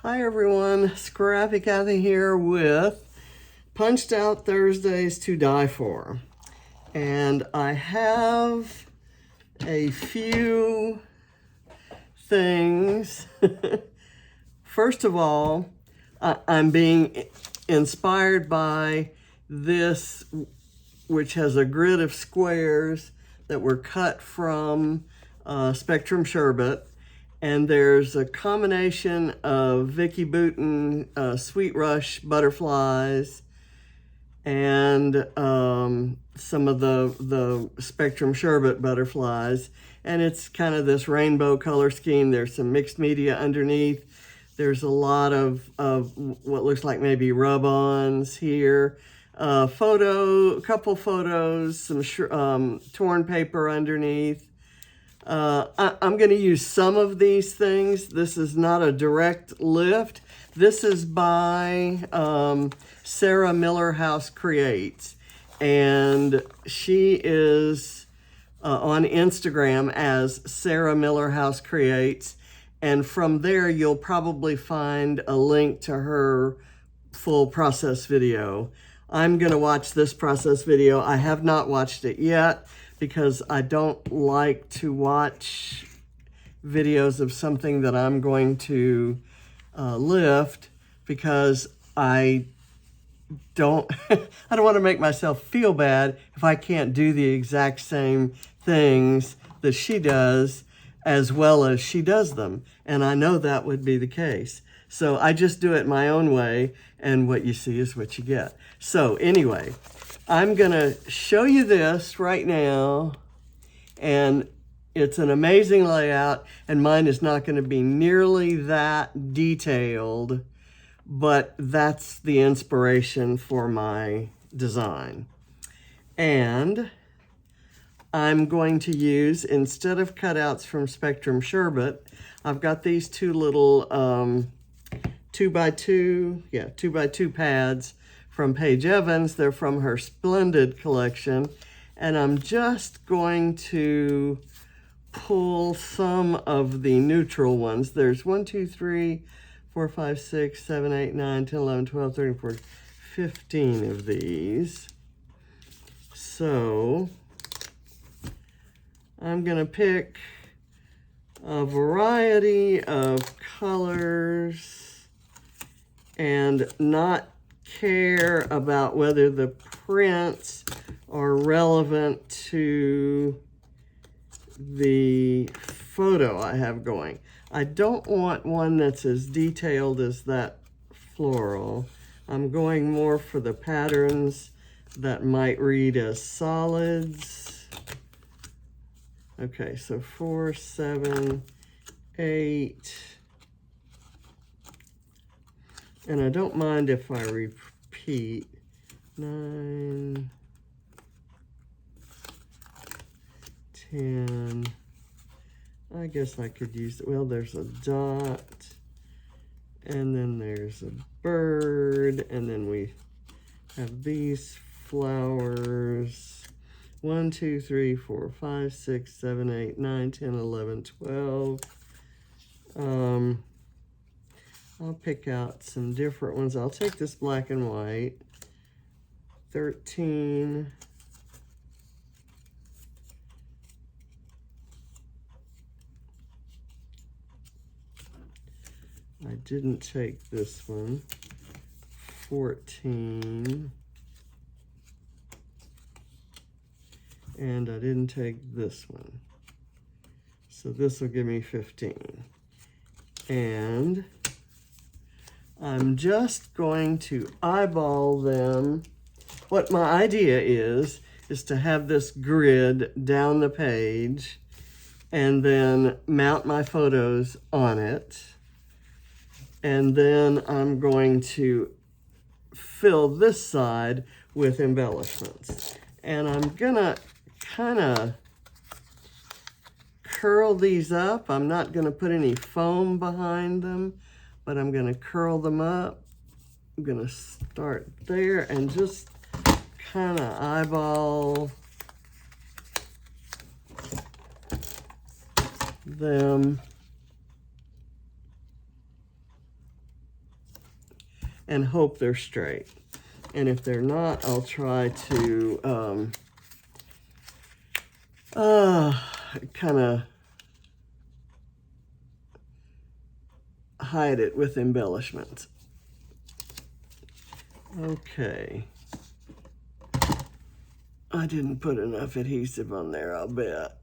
Hi everyone, Scrappy Kathy here with Punched Out Thursdays to Die For. And I have a few things. First of all, I'm being inspired by this, which has a grid of squares that were cut from Spectrum Sherbet. And there's a combination of Vicky Bouton Sweet Rush butterflies and some of the Spectrum Sherbet butterflies. And it's kind of this rainbow color scheme. There's some mixed media underneath. There's a lot of what looks like maybe rub-ons here. A couple photos, some torn paper underneath. I'm going to use some of these things. This is not a direct lift. This is by Sarah Miller House Creates. And she is on Instagram as Sarah Miller House Creates. And from there, you'll probably find a link to her full process video. I'm going to watch this process video. I have not watched it yet, because I don't like to watch videos of something that I'm going to lift, because I don't want to make myself feel bad if I can't do the exact same things that she does as well as she does them. And I know that would be the case. So I just do it my own way, and what you see is what you get. So anyway, I'm going to show you this right now, and it's an amazing layout, and mine is not going to be nearly that detailed, but that's the inspiration for my design. And I'm going to use, instead of cutouts from Spectrum Sherbet, I've got these two little 2x2 pads from Paige Evans. They're from her Splendid collection. And I'm just going to pull some of the neutral ones. There's 1, 2, 3, 4, 5, 6, 7, 8, 9, 10, 11, 12, 13, 14, 15 of these. So I'm going to pick a variety of colors and not care about whether the prints are relevant to the photo I have going. I don't want one that's as detailed as that floral. I'm going more for the patterns that might read as solids. Okay, so 4, 7, 8. And I don't mind if I repeat. 9, 10. I guess I could use, well, there's a dot, and then there's a bird, and then we have these flowers. 1, 2, 3, 4, 5, 6, 7, 8, 9, 10, 11, 12. I'll pick out some different ones. I'll take this black and white. 13. I didn't take this one. 14. And I didn't take this one. So this will give me 15. And I'm just going to eyeball them. What my idea is to have this grid down the page and then mount my photos on it. And then I'm going to fill this side with embellishments. And I'm gonna kind of curl these up. I'm not gonna put any foam behind them, but I'm gonna curl them up. I'm gonna start there and just kind of eyeball them. and hope they're straight. And if they're not, I'll try to kind of hide it with embellishments. Okay. I didn't put enough adhesive on there, I'll bet.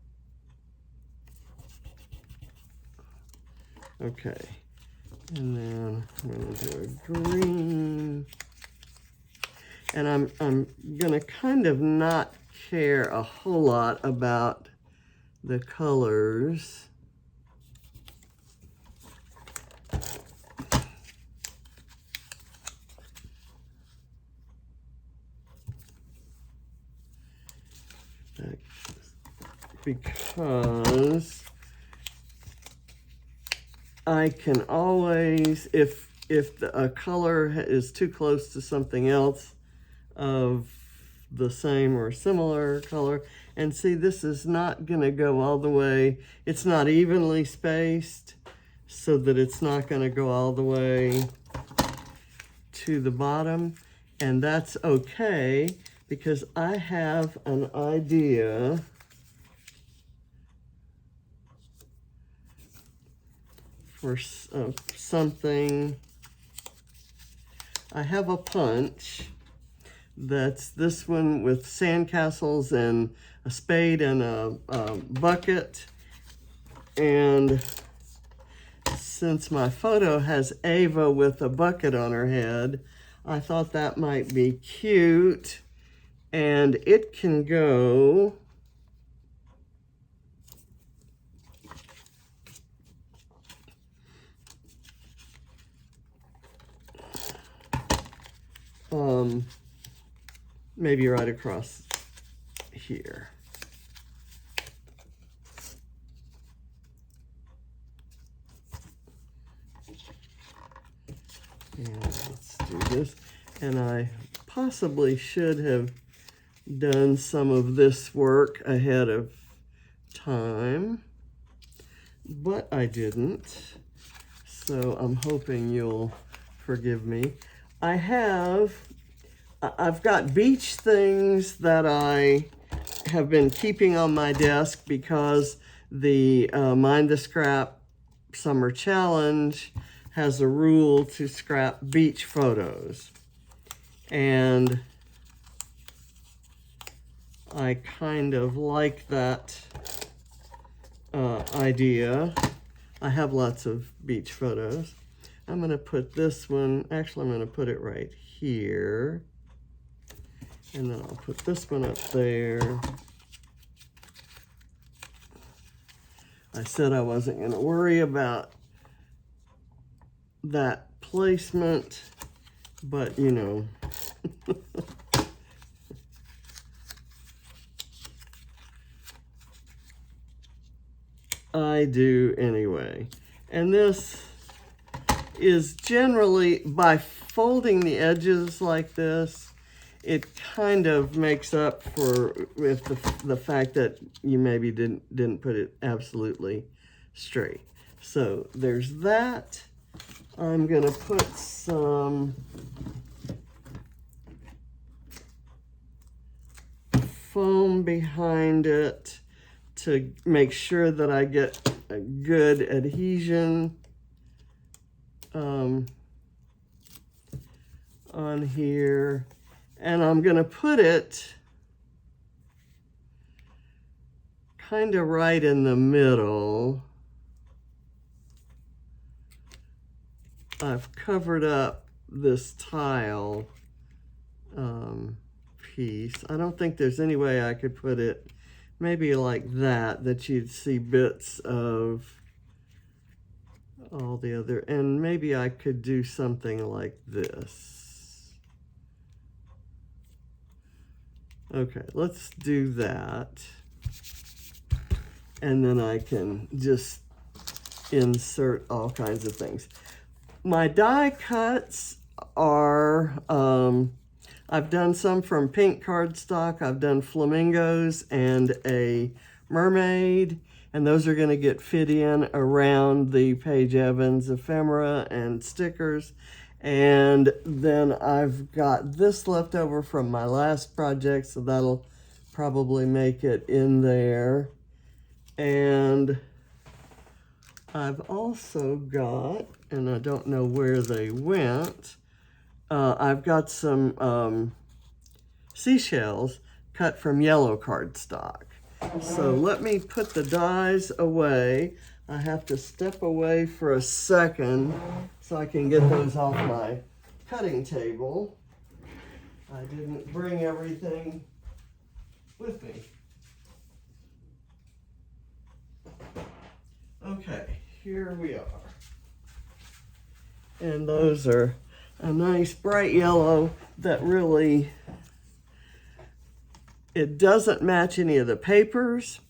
Okay. And then I'm going to do a green. And I'm going to kind of not care a whole lot about the colors. Because I can always, if a color is too close to something else of the same or similar color, and see, this is not going to go all the way, it's not evenly spaced, so that it's not going to go all the way to the bottom, and that's okay, because I have an idea for something. I have a punch that's this one with sandcastles and a spade and a bucket. And since my photo has Ava with a bucket on her head, I thought that might be cute. And it can go maybe right across here. And let's do this. And I possibly should have done some of this work ahead of time, but I didn't. So I'm hoping you'll forgive me. I've got beach things that I have been keeping on my desk because the Mind the Scrap Summer Challenge has a rule to scrap beach photos. And I kind of like that idea. I have lots of beach photos. I'm going to put this one, actually I'm going to put it right here. And then I'll put this one up there. I said I wasn't going to worry about that placement, but you know. I do anyway. And this is generally, by folding the edges like this, it kind of makes up for with the fact that you maybe didn't put it absolutely straight. So there's that. I'm gonna put some foam behind it to make sure that I get a good adhesion on here. And I'm going to put it kind of right in the middle. I've covered up this tile piece. I don't think there's any way I could put it maybe like that you'd see bits of all the other, and maybe I could do something like this. Okay, let's do that. And then I can just insert all kinds of things. My die cuts are, I've done some from pink cardstock. I've done flamingos and a mermaid, and those are going to get fit in around the Paige Evans ephemera and stickers. And then I've got this left over from my last project, so that'll probably make it in there. And I've also got, and I don't know where they went, I've got some seashells cut from yellow cardstock. So let me put the dies away. I have to step away for a second so I can get those off my cutting table. I didn't bring everything with me. Okay, here we are. And those are a nice bright yellow that really, it doesn't match any of the papers,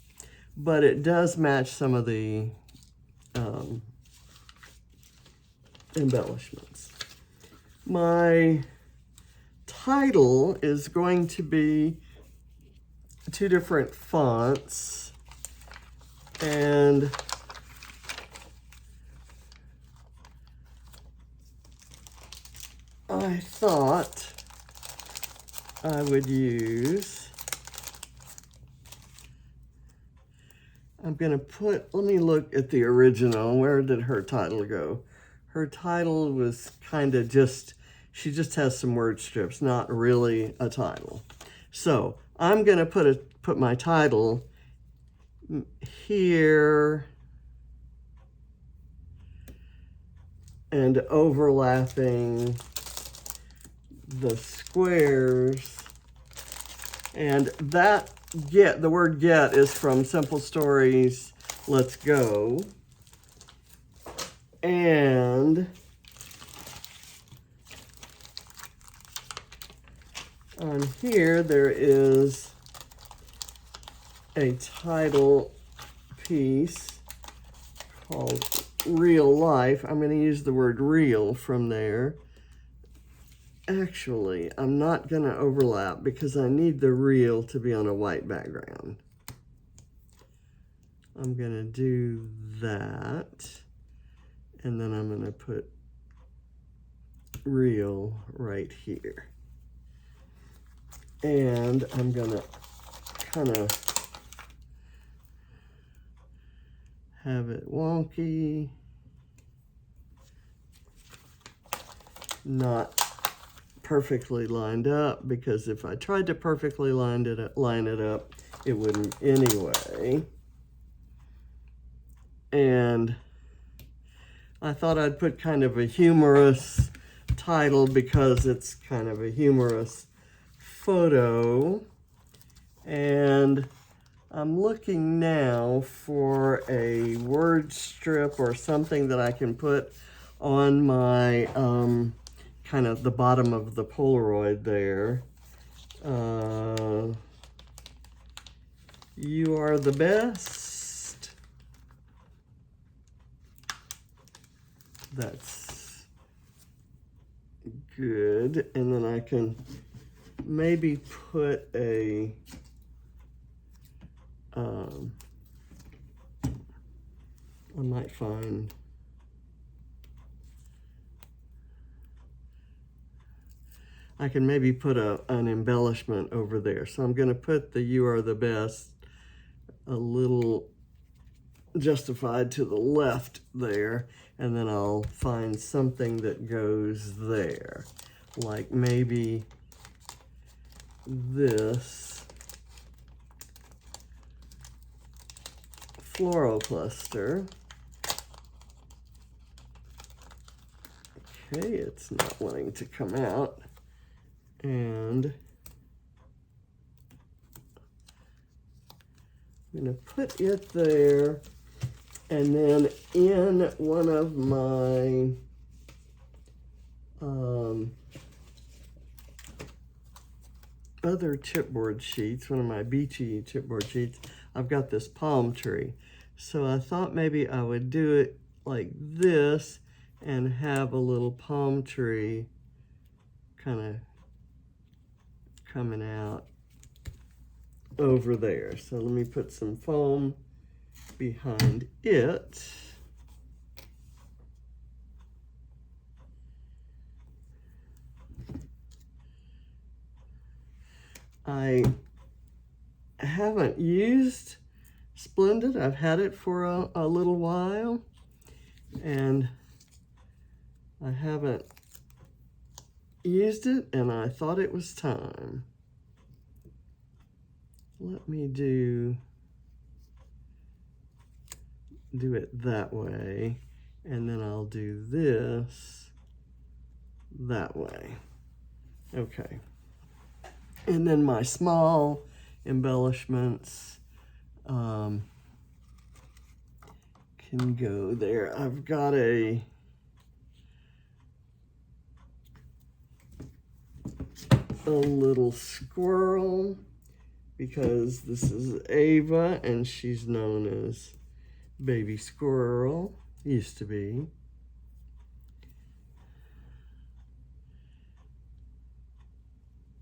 but it does match some of the embellishments. My title is going to be 2 different fonts, and I thought I would use, I'm gonna put, let me look at the original. Where did her title go? Her title was kind of just, she just has some word strips, not really a title. So I'm gonna put my title here and overlapping the squares, and that the word get is from Simple Stories Let's Go. And on here there is a title piece called Real Life. I'm going to use the word real from there. Actually, I'm not going to overlap because I need the real to be on a white background. I'm going to do that. And then I'm going to put real right here. And I'm going to kind of have it wonky, not perfectly lined up, because if I tried to perfectly line it up, it wouldn't anyway. And I thought I'd put kind of a humorous title because it's kind of a humorous photo. And I'm looking now for a word strip or something that I can put on my kind of the bottom of the Polaroid there. You are the best. That's good. And then I can maybe put a I might find I can maybe put an embellishment over there. So I'm going to put the You Are the Best a little justified to the left there, and then I'll find something that goes there, like maybe this floral cluster. Okay, it's not wanting to come out. And I'm going to put it there, and then in one of my other chipboard sheets, one of my beachy chipboard sheets, I've got this palm tree. So I thought maybe I would do it like this and have a little palm tree kind of coming out over there. So let me put some foam behind it. I haven't used Splendid. I've had it for a little while, and I haven't used it, and I thought it was time. Let me do it that way, and then I'll do this that way. Okay. And then my small embellishments can go there. I've got a little squirrel, because this is Ava and she's known as Baby Squirrel, used to be.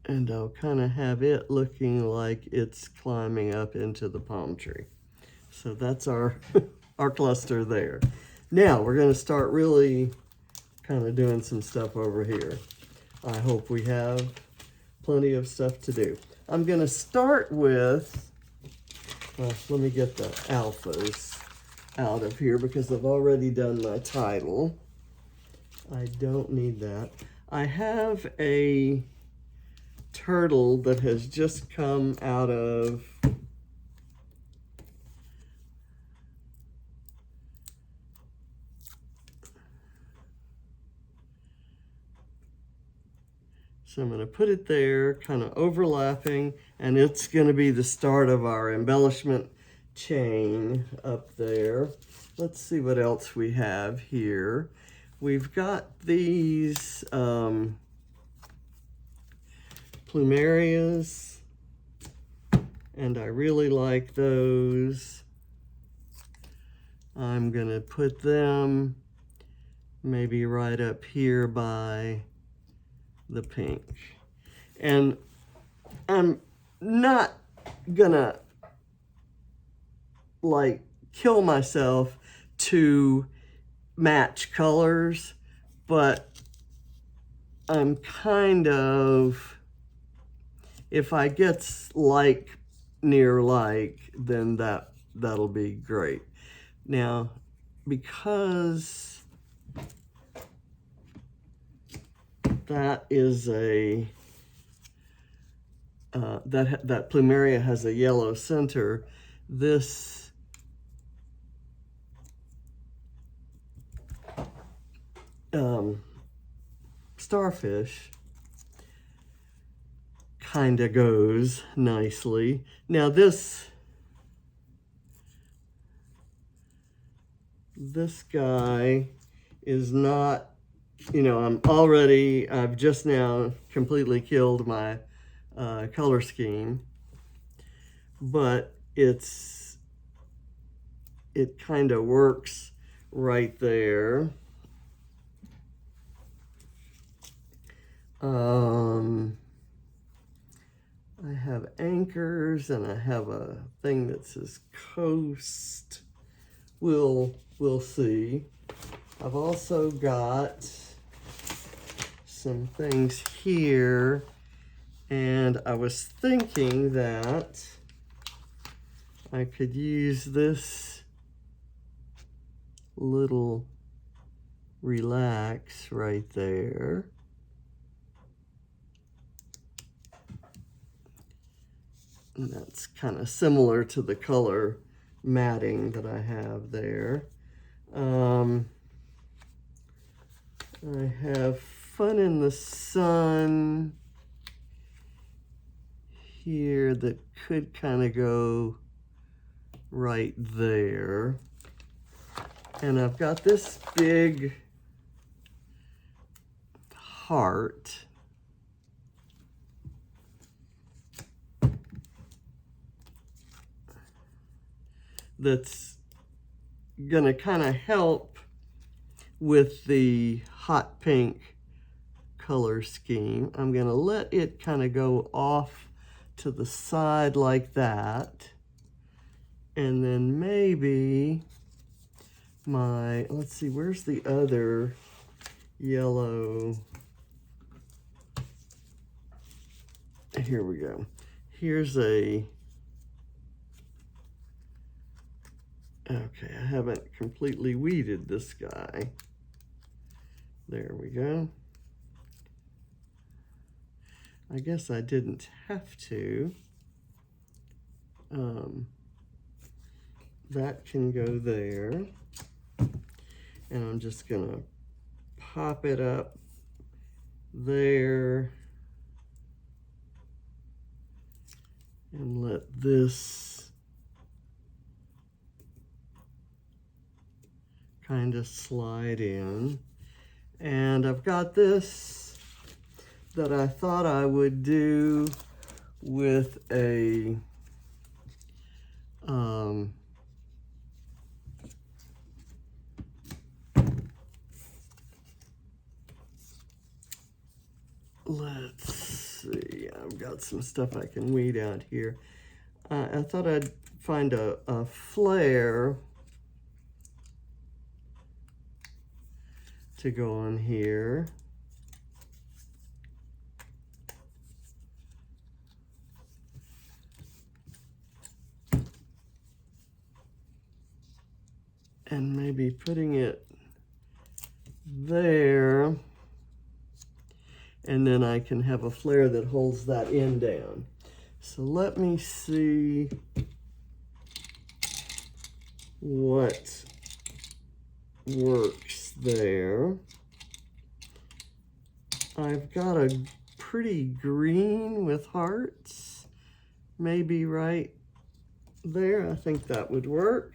And I'll kind of have it looking like it's climbing up into the palm tree. So that's our, our cluster there. Now we're going to start really kind of doing some stuff over here. I hope we have plenty of stuff to do. I'm going to start with, let me get the alphas out of here because I've already done my title. I don't need that. I have a turtle that has just come out of so I'm going to put it there, kind of overlapping, and it's going to be the start of our embellishment chain up there. Let's see what else we have here. We've got these plumerias, and I really like those. I'm going to put them maybe right up here by the pink. And I'm not gonna like kill myself to match colors, but I'm kind of, if I get like near like, then that'll be great. Now, because that is a that plumeria has a yellow center, this starfish kind of goes nicely. Now this guy is not, you know, I've just now completely killed my color scheme, but it kind of works right there. I have anchors and I have a thing that says coast. We'll see. I've also got some things here, and I was thinking that I could use this little relax right there. And that's kind of similar to the color matting that I have there. I have Fun in the Sun here that could kind of go right there. And I've got this big heart that's gonna kind of help with the hot pink color scheme. I'm gonna let it kind of go off to the side like that. And then maybe let's see, where's the other yellow? Here we go. here's a, okay, I haven't completely weeded this guy. There we go. I guess I didn't have to. That can go there. And I'm just gonna pop it up there and let this kind of slide in. And I've got this that I thought I would do with a let's see, I've got some stuff I can weed out here. I thought I'd find a flare to go on here. And maybe putting it there, and then I can have a flare that holds that end down. So let me see what works there. I've got a pretty green with hearts, maybe right there. I think that would work.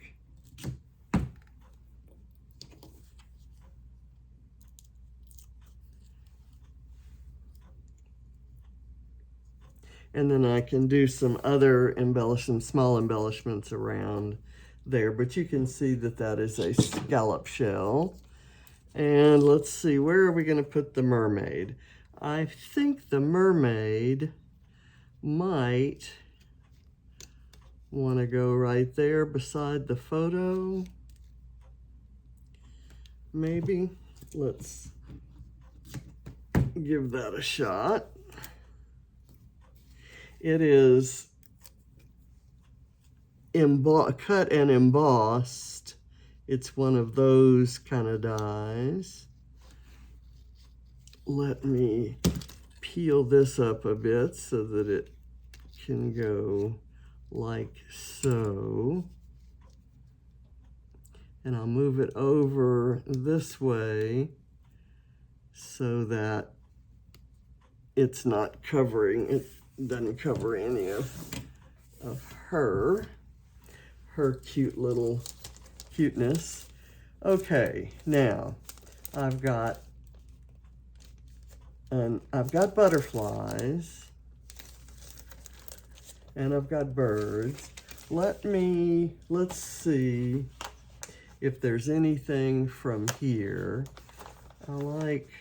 And then I can do some other embellishments, small embellishments around there. But you can see that that is a scallop shell. And let's see, where are we going to put the mermaid? I think the mermaid might want to go right there beside the photo. Maybe. Let's give that a shot. It is cut and embossed. It's one of those kind of dies. Let me peel this up a bit so that it can go like so. And I'll move it over this way so that it's not covering, it doesn't cover any of her cute little cuteness. Okay, now I've got butterflies and I've got birds. Let's see if there's anything from here. I like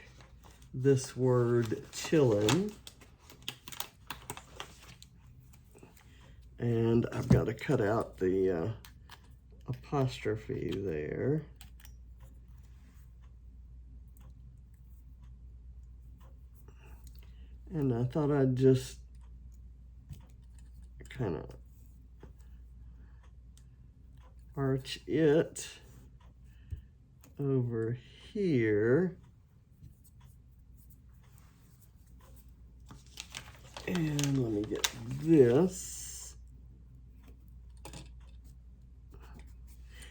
this word chillin'. And I've got to cut out the apostrophe there. And I thought I'd just kind of arch it over here. And let me get this.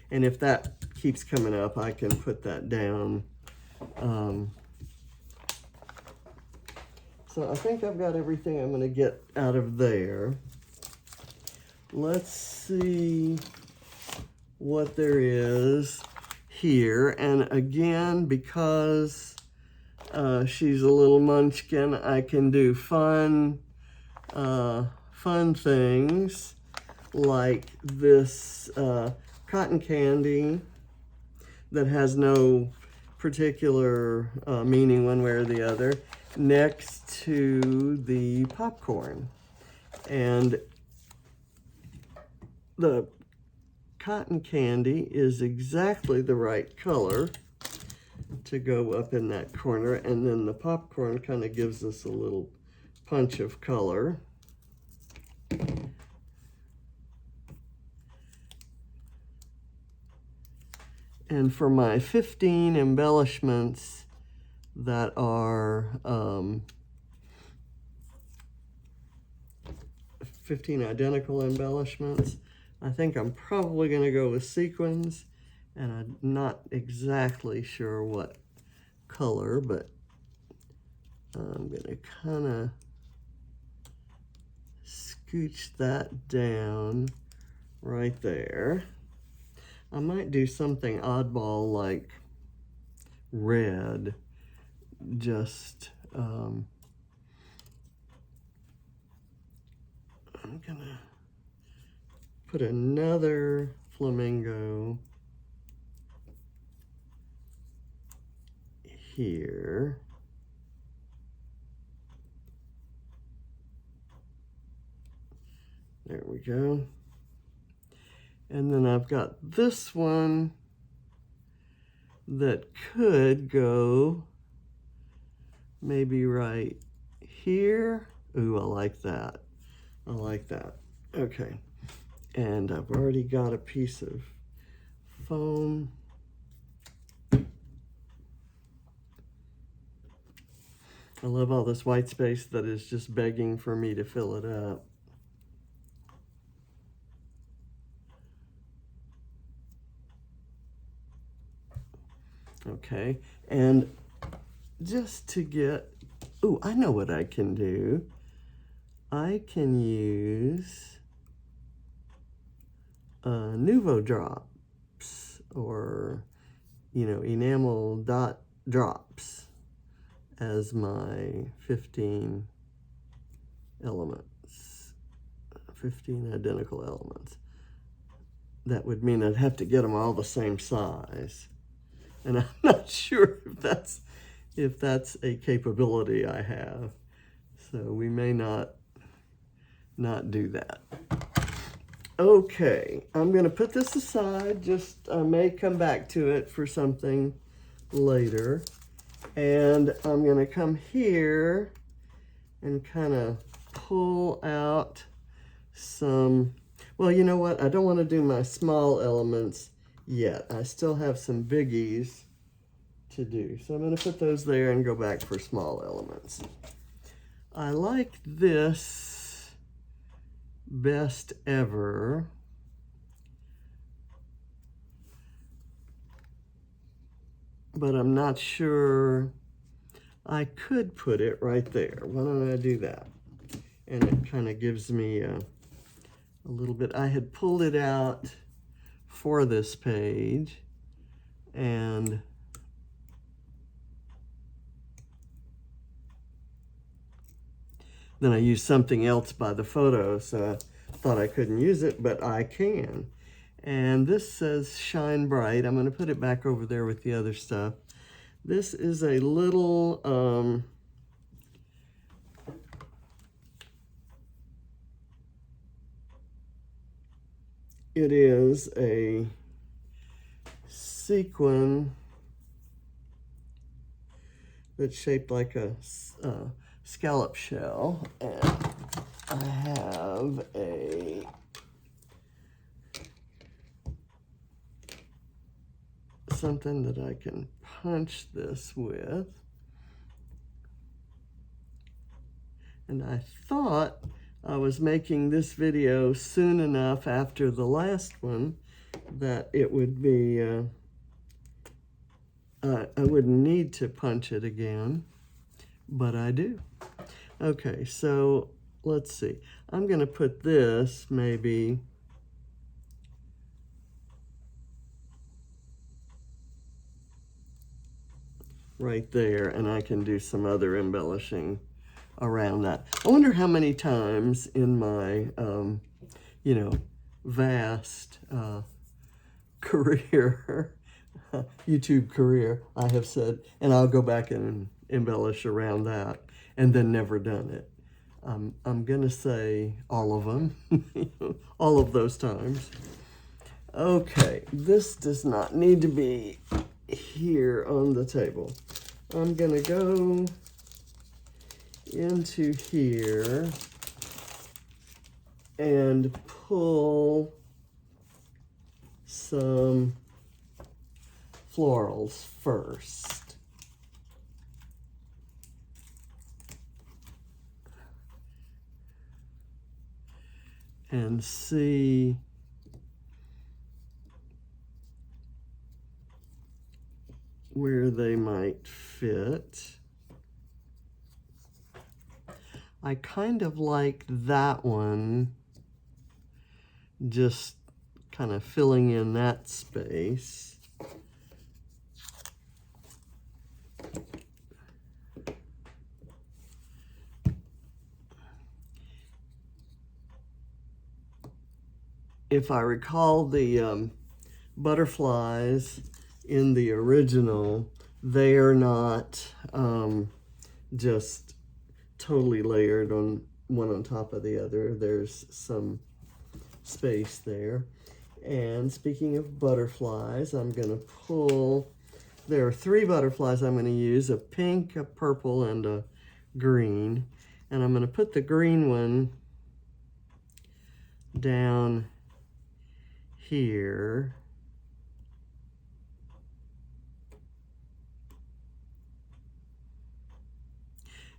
And if that keeps coming up, I can put that down. So I think I've got everything I'm going to get out of there. Let's see what there is here. And again, because she's a little munchkin, I can do fun things like this cotton candy that has no particular meaning one way or the other next to the popcorn. And the cotton candy is exactly the right color to go up in that corner, and then the popcorn kind of gives us a little punch of color. And for my 15 embellishments that are 15 identical embellishments, I think I'm probably going to go with sequins, and I'm not exactly sure what color, but I'm going to kind of scooch that down right there. I might do something oddball like red, just I'm gonna put another flamingo here. There we go. And then I've got this one that could go maybe right here. Ooh, I like that. I like that. Okay. And I've already got a piece of foam. I love all this white space that is just begging for me to fill it up. Okay, and just to get, ooh, I know what I can do. I can use Nuvo drops, or, you know, enamel dot drops as my 15 elements, 15 identical elements. That would mean I'd have to get them all the same size. And I'm not sure if that's a capability I have. So we may not do that. Okay, I'm gonna put this aside. Just I may come back to it for something later. And I'm gonna come here and kind of pull out some, well, you know what? I don't want to do my small elements yet. I still have some biggies to do. So I'm going to put those there and go back for small elements. I like this best ever. But I'm not sure. I could put it right there. Why don't I do that? And it kind of gives me a little bit. I had pulled it out for this page, and then I used something else by the photo, so I thought I couldn't use it, but I can. And this says Shine Bright. I'm going to put it back over there with the other stuff. This is a little it is a sequin that's shaped like a scallop shell, and I have something that I can punch this with. And I thought I was making this video soon enough after the last one that it would be, I wouldn't need to punch it again, but I do. Okay, so let's see. I'm going to put this maybe right there, and I can do some other embellishing around that. I wonder how many times in my, you know, vast career, YouTube career, I have said, and I'll go back and embellish around that, and then never done it. I'm gonna say all of them, all of those times. Okay, this does not need to be here on the table. I'm gonna go into here and pull some florals first. And see where they might fit. I kind of like that one, just kind of filling in that space. If I recall, the butterflies in the original, they are not just totally layered on one on top of the other. There's some space there. And speaking of butterflies, I'm going to pull, there are 3 butterflies I'm going to use, a pink, a purple, and a green. And I'm going to put the green one down here.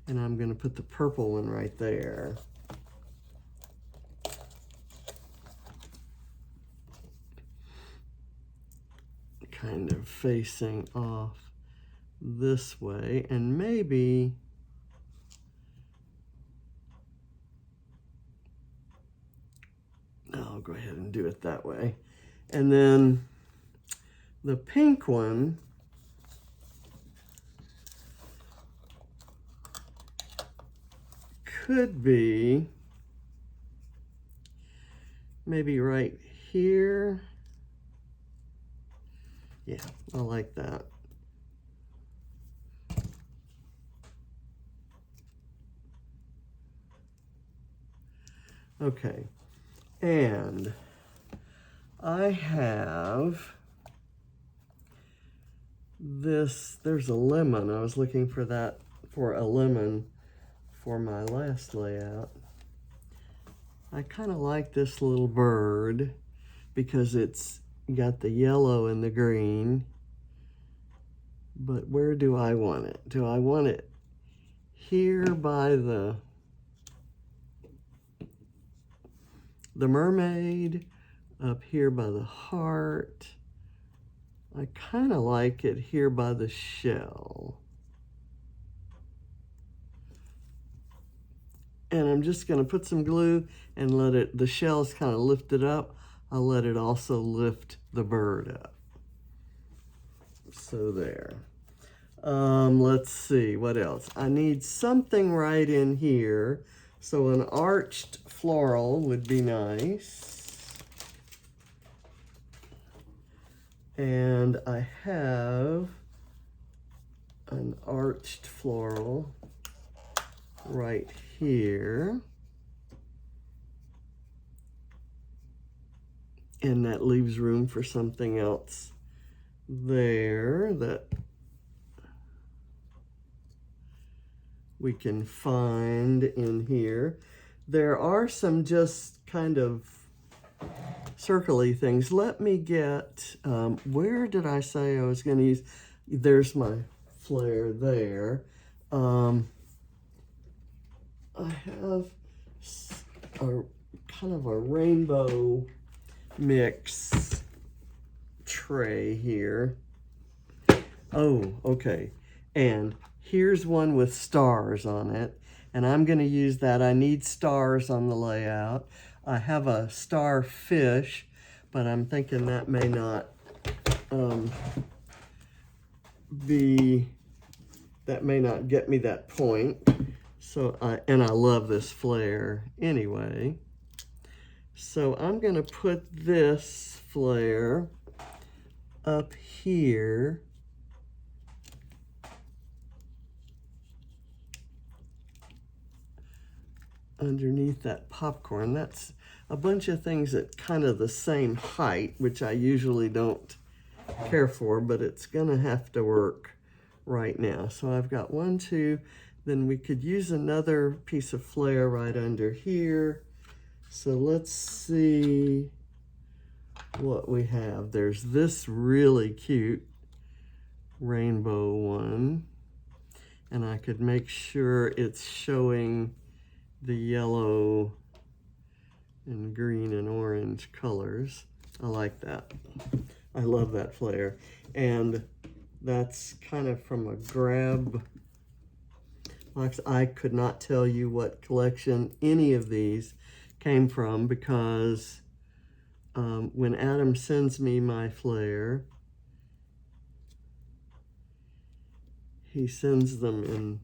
And I'm going to put the purple one right there. Kind of facing off this way, and maybe I'll go ahead and do it that way. And then the pink one, could be maybe right here. Yeah, I like that. Okay, and I have this, there's a lemon. I was looking for that, for a lemon for my last layout. I kind of like this little bird because it's got the yellow and the green. But where do I want it? Do I want it here by the mermaid, up here by the heart? I kind of like it here by the shell. And I'm just going to put some glue and let it, the shell's kind of lifted up. I'll let it also lift the bird up. So there. Let's see, what else? I need something right in here. So an arched floral would be nice. And I have an arched floral right here. And that leaves room for something else there that we can find in here. There are some just kind of circle-y things. Let me get, where did I say I was going to use? There's my flare there. I have a kind of a rainbow mix tray here. Oh, okay. And here's one with stars on it, and I'm going to use that. I need stars on the layout. I have a star fish, but I'm thinking that may not that may not get me that point. So, and I love this flare anyway. So I'm going to put this flare up here underneath that popcorn. That's a bunch of things at kind of the same height, which I usually don't care for, but it's going to have to work right now. So I've got 1, 2, then we could use another piece of flare right under here. So let's see what we have. There's this really cute rainbow one, and I could make sure it's showing the yellow and green and orange colors. I like that. I love that flare. And that's kind of from a grab box. I could not tell you what collection any of these came from, because when Adam sends me my flare, he sends them in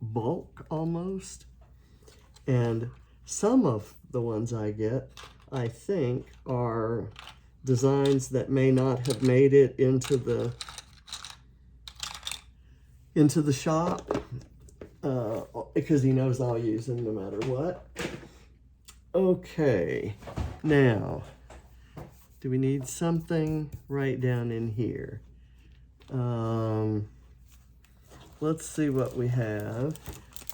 bulk almost. And some of the ones I get, I think, are designs that may not have made it into the shop, because he knows I'll use them no matter what. Okay, now, do we need something right down in here? Let's see what we have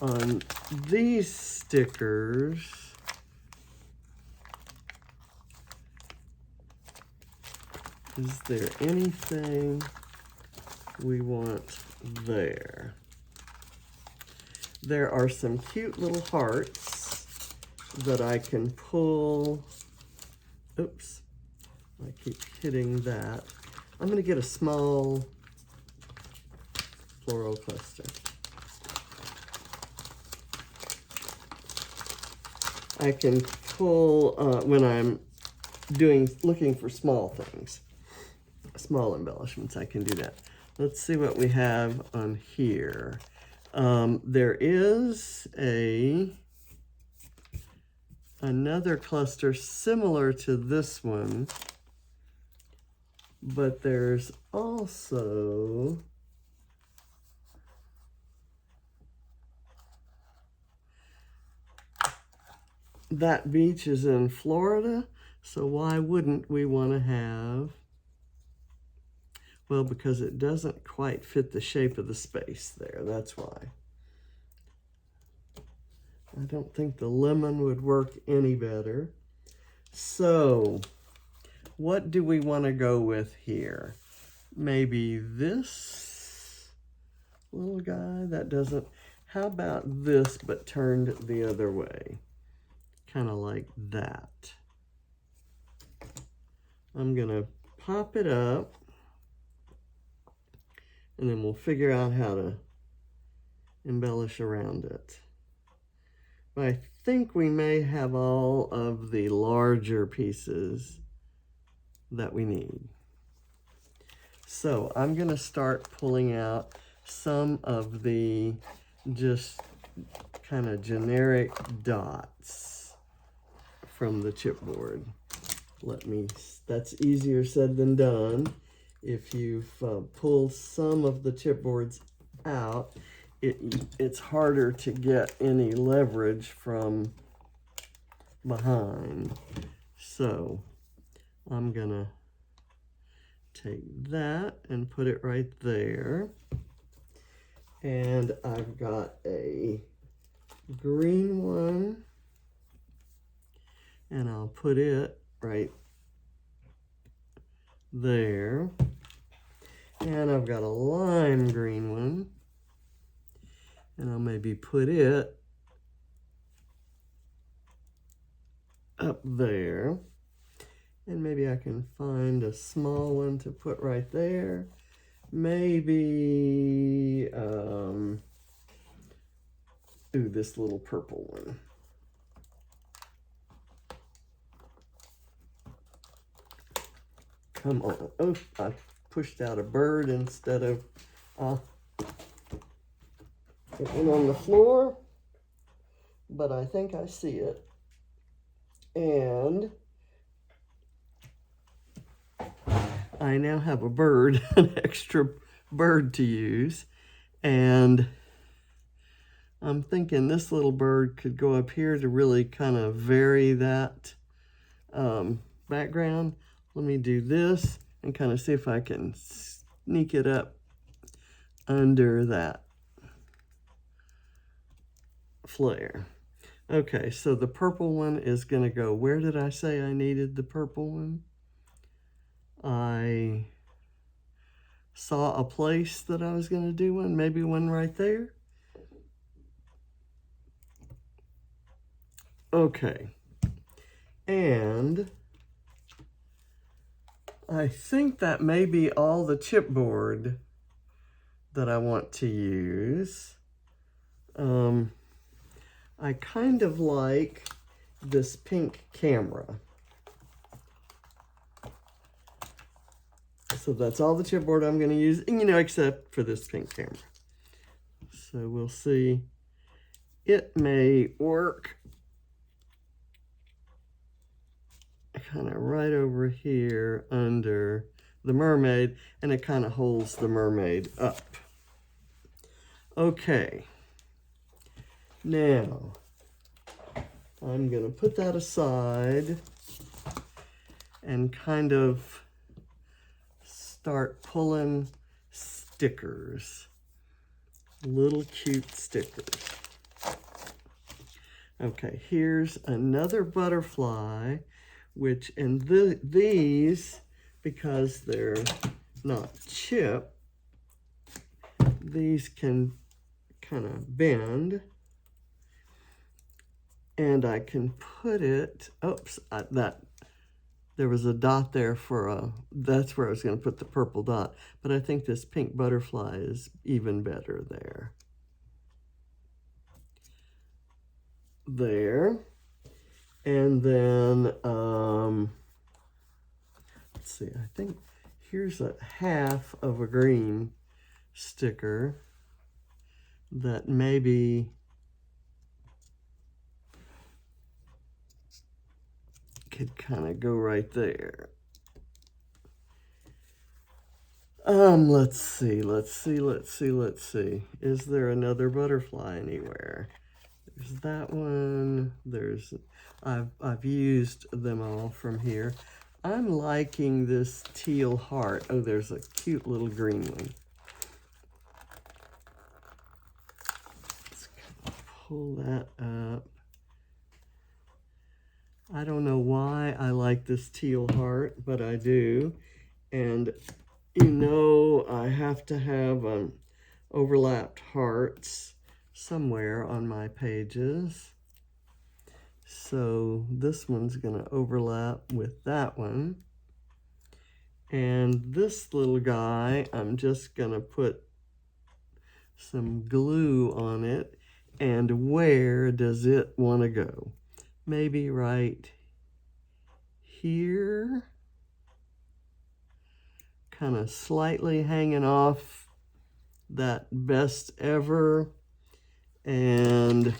on these stickers. Is there anything we want there? There are some cute little hearts that I can pull. Oops, I keep hitting that. I'm going to get a small floral cluster. I can pull when I'm looking for small things, small embellishments. I can do that. Let's see what we have on here. There is another cluster similar to this one, but there's also that beach is in Florida, so why wouldn't we want to have, well, because it doesn't quite fit the shape of the space there, that's why. I don't think the lemon would work any better. So, what do we want to go with here? Maybe this little guy that doesn't, how about this but turned the other way? Kind of like that. I'm gonna pop it up, and then we'll figure out how to embellish around it. But I think we may have all of the larger pieces that we need. So I'm gonna start pulling out some of the just kind of generic dots from the chipboard. That's easier said than done. If you've pulled some of the chipboards out, it's harder to get any leverage from behind. So I'm gonna take that and put it right there. And I've got a green one, and I'll put it right there. And I've got a lime green one, and I'll maybe put it up there. And maybe I can find a small one to put right there. Maybe, this little purple one. Come on. Oh, I pushed out a bird instead of it went on the floor, but I think I see it. And I now have a bird, an extra bird to use, and I'm thinking this little bird could go up here to really kind of vary that background. Let me do this and kind of see if I can sneak it up under that flare. Okay, so the purple one is going to go, where did I say I needed the purple one? I saw a place that I was going to do one, maybe one right there. Okay, and I think that may be all the chipboard that I want to use. I kind of like this pink camera. So that's all the chipboard I'm going to use, you know, except for this pink camera. So we'll see. It may work kind of right over here under the mermaid, and it kind of holds the mermaid up. Okay. Now, I'm going to put that aside and kind of start pulling stickers, little cute stickers. Okay, here's another butterfly, which, and these, because they're not chip, these can kind of bend, and I can put it, oops, there was a dot there for that's where I was going to put the purple dot, but I think this pink butterfly is even better there. There. And then, let's see, I think here's a half of a green sticker that maybe could kind of go right there. Let's see. Is there another butterfly anywhere? There's that one. I've used them all from here. I'm liking this teal heart. Oh, there's a cute little green one. Let's kind of pull that up. I don't know why I like this teal heart, but I do. And you know, I have to have overlapped hearts somewhere on my pages. So this one's going to overlap with that one. And this little guy, I'm just going to put some glue on it. And where does it want to go? Maybe right here. Kind of slightly hanging off that best ever. And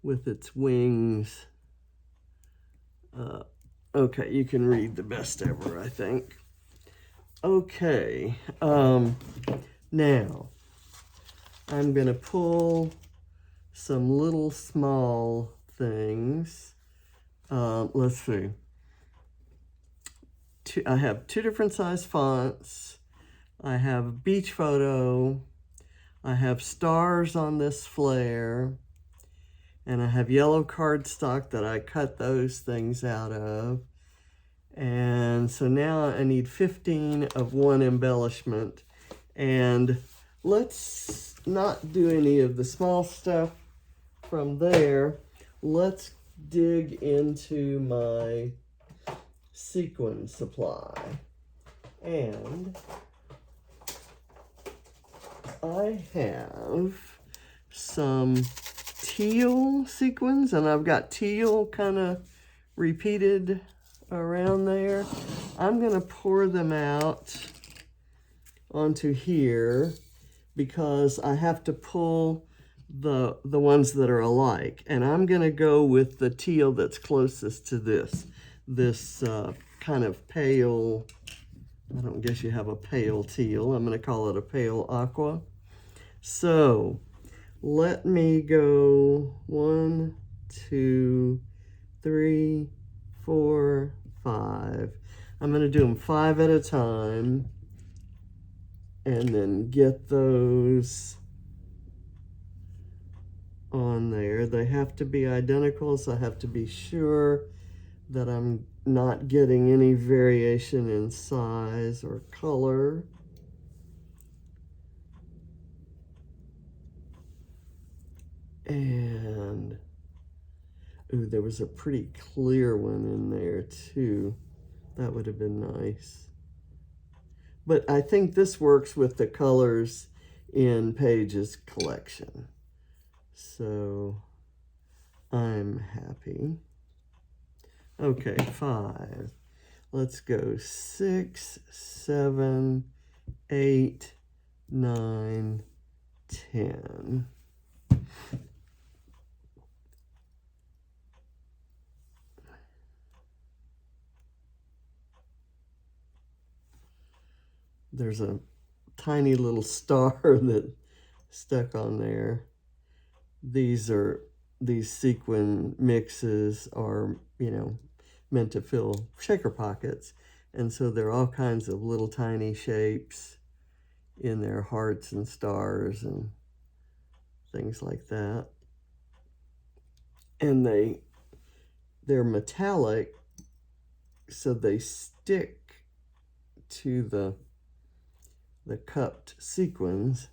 with its wings. Okay, you can read the best ever, I think. Okay, now I'm going to pull some little small things. Let's see. I have 2 different size fonts. I have beach photo. I have stars on this flare. And I have yellow cardstock that I cut those things out of. And so now I need 15 of one embellishment. And let's not do any of the small stuff from there. Let's dig into my sequin supply. And I have some teal sequins, and I've got teal kind of repeated around there. I'm going to pour them out onto here because I have to pull the ones that are alike, and I'm going to go with the teal that's closest to this kind of pale. I don't guess you have a pale teal. I'm going to call it a pale aqua. So let me go 1, 2, 3, to do them 5 at a time and then get those on there. They have to be identical, so I have to be sure that I'm not getting any variation in size or color. And, ooh, there was a pretty clear one in there too. That would have been nice. But I think this works with the colors in Paige's collection. So I'm happy. Okay, 5. Let's go 6, 7, 8, 9, 10. There's a tiny little star that stuck on there. These sequin mixes are, you know, meant to fill shaker pockets. And so there are all kinds of little tiny shapes in their hearts and stars and things like that. And they're metallic, so they stick to the cupped sequins.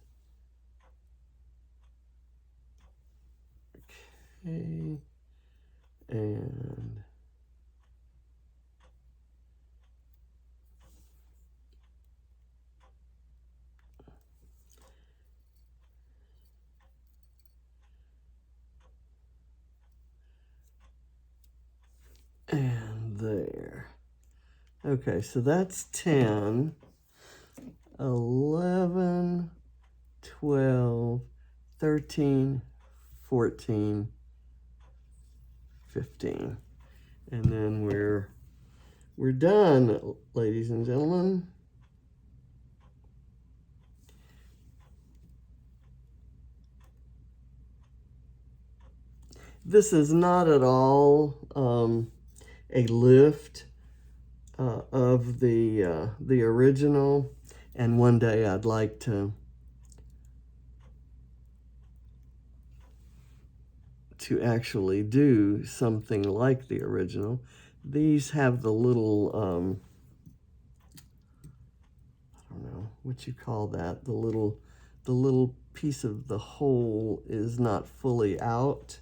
Okay, and there. Okay, so that's 10, 11, 12, 13, 14, 15. And then we're done, ladies and gentlemen. This is not at all a lift of the original, and one day I'd like to actually do something like the original. These have the little I don't know what you call that, the little piece of the hole is not fully out,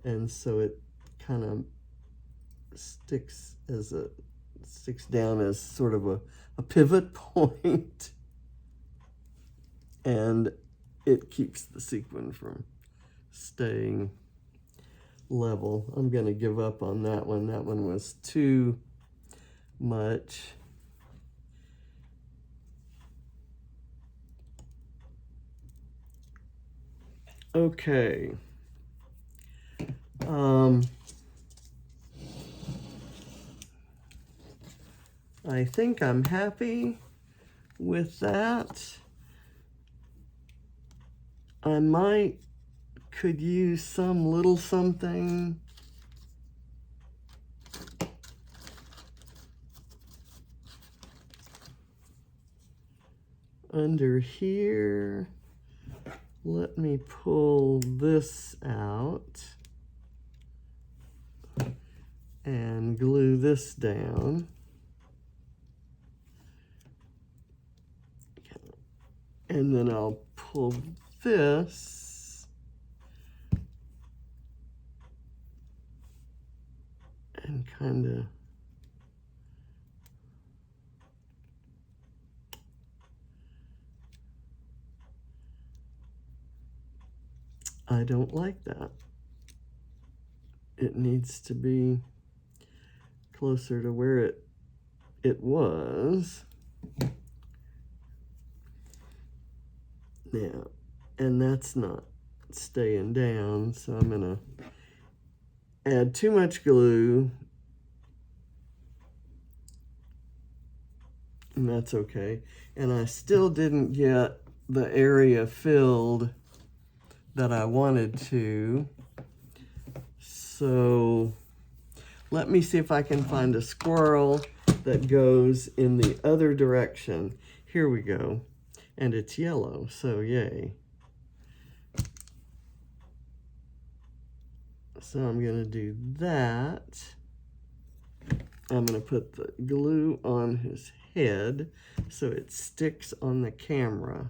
and so it kind of sticks down as sort of a pivot point, and it keeps the sequin from staying level. I'm going to give up on that one. That one was too much. Okay. I think I'm happy with that. I could use some little something under here. Let me pull this out and glue this down. And then I'll pull this and kind of I don't like that. It needs to be closer to where it was. Now, and that's not staying down, so I'm gonna add too much glue, and that's okay. And I still didn't get the area filled that I wanted to, so let me see if I can find a squirrel that goes in the other direction. Here we go. And it's yellow, so yay. So I'm going to do that. I'm going to put the glue on his head so it sticks on the camera.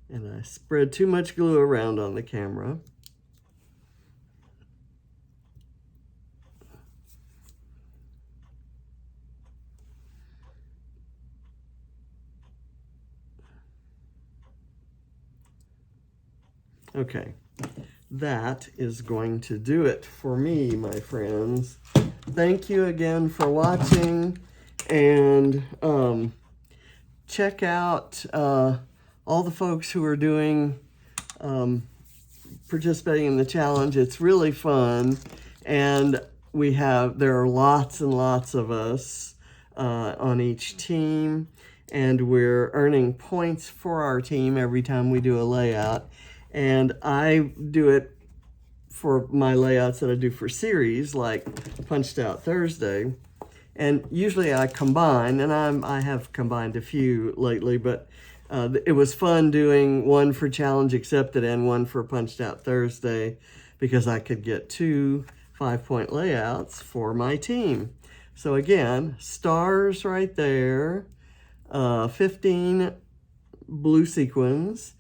And I spread too much glue around on the camera. Okay, that is going to do it for me, my friends. Thank you again for watching, and check out all the folks who are doing, participating in the challenge. It's really fun, and there are lots and lots of us on each team, and we're earning points for our team every time we do a layout. And I do it for my layouts that I do for series, like Punched Out Thursday. And usually I combine, and I have combined a few lately, but it was fun doing one for Challenge Accepted and one for Punched Out Thursday, because I could get 2 5-point layouts for my team. So again, stars right there, 15 blue sequins,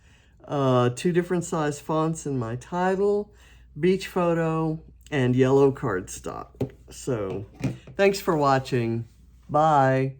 2 different size fonts in my title, beach photo, and yellow cardstock. So thanks for watching. Bye.